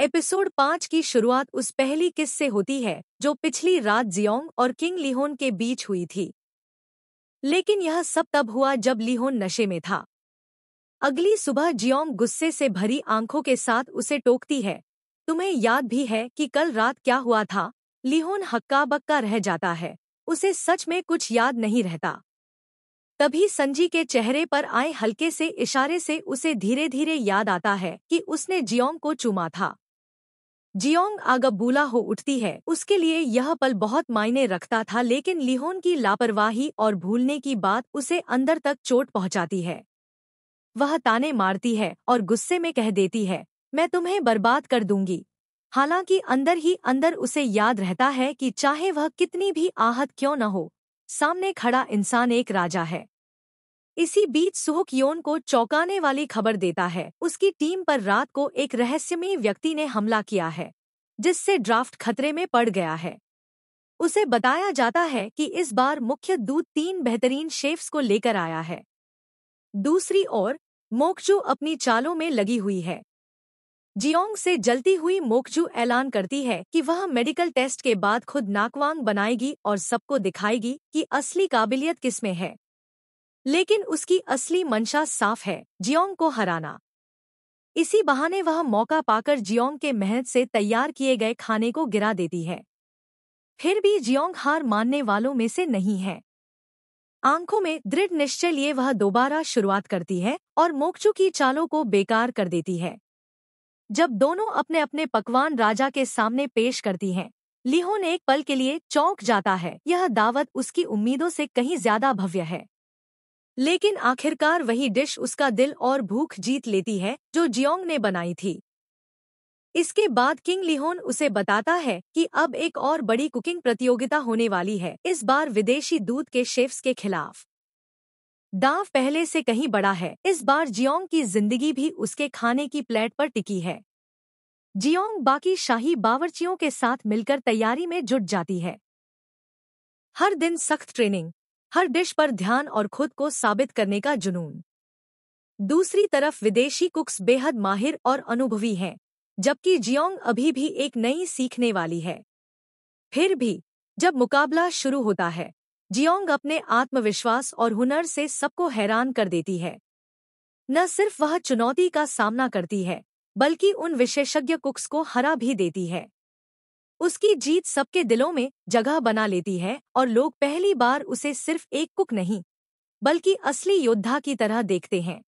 Episode 5 की शुरुआत उस पहली किस से होती है जो पिछली रात जियोंग और किंग लिहोन के बीच हुई थी। लेकिन यह सब तब हुआ जब लिहोन नशे में था। अगली सुबह जियोंग गुस्से से भरी आंखों के साथ उसे टोकती है। तुम्हें याद भी है कि कल रात क्या हुआ था? लिहोन हक्का बक्का रह जाता है। उसे सच में कुछ याद नहीं रहता। तभी संजी के चेहरे पर आए हल्के से इशारे से उसे धीरे धीरे याद आता है कि उसने जियोंग को चूमा था। जियोंग आगबूला हो उठती है। उसके लिए यह पल बहुत मायने रखता था, लेकिन लिहोन की लापरवाही और भूलने की बात उसे अंदर तक चोट पहुंचाती है। वह ताने मारती है और गुस्से में कह देती है, मैं तुम्हें बर्बाद कर दूंगी। हालांकि अंदर ही अंदर उसे याद रहता है कि चाहे वह कितनी भी आहत क्यों न हो, सामने खड़ा इंसान एक राजा है। इसी बीच सुहुक योन को चौंकाने वाली खबर देता है। उसकी टीम पर रात को एक रहस्यमयी व्यक्ति ने हमला किया है, जिससे ड्राफ्ट खतरे में पड़ गया है। उसे बताया जाता है कि इस बार मुख्य दूत 3 बेहतरीन शेफ्स को लेकर आया है। दूसरी ओर मोकजू अपनी चालों में लगी हुई है। जियोंग से जलती हुई मोकजू ऐलान करती है कि वह मेडिकल टेस्ट के बाद खुद नाकवांग बनाएगी और सबको दिखाएगी कि असली काबिलियत किसमें है। लेकिन उसकी असली मंशा साफ है, जियोंग को हराना। इसी बहाने वह मौका पाकर जियोंग के मेहनत से तैयार किए गए खाने को गिरा देती है। फिर भी जियोंग हार मानने वालों में से नहीं है। आंखों में दृढ़ निश्चय लिए वह दोबारा शुरुआत करती है और मोकचू की चालों को बेकार कर देती है। जब दोनों अपने अपने पकवान राजा के सामने पेश करती हैं, लिहोन एक पल के लिए चौंक जाता है। यह दावत उसकी उम्मीदों से कहीं ज्यादा भव्य है। लेकिन आखिरकार वही डिश उसका दिल और भूख जीत लेती है जो जियोंग ने बनाई थी। इसके बाद किंग लिहोन उसे बताता है कि अब एक और बड़ी कुकिंग प्रतियोगिता होने वाली है, इस बार विदेशी दूध के शेफ्स के खिलाफ। दांव पहले से कहीं बड़ा है। इस बार जियोंग की जिंदगी भी उसके खाने की प्लेट पर टिकी है। जियोंग बाकी शाही बावर्चियों के साथ मिलकर तैयारी में जुट जाती है। हर दिन सख्त ट्रेनिंग, हर डिश पर ध्यान और खुद को साबित करने का जुनून। दूसरी तरफ विदेशी कुक्स बेहद माहिर और अनुभवी हैं, जबकि जियोंग अभी भी एक नई सीखने वाली है। फिर भी जब मुकाबला शुरू होता है, जियोंग अपने आत्मविश्वास और हुनर से सबको हैरान कर देती है। न सिर्फ वह चुनौती का सामना करती है, बल्कि उन विशेषज्ञ कुक्स को हरा भी देती है। उसकी जीत सबके दिलों में जगह बना लेती है और लोग पहली बार उसे सिर्फ एक कुक नहीं, बल्कि असली योद्धा की तरह देखते हैं।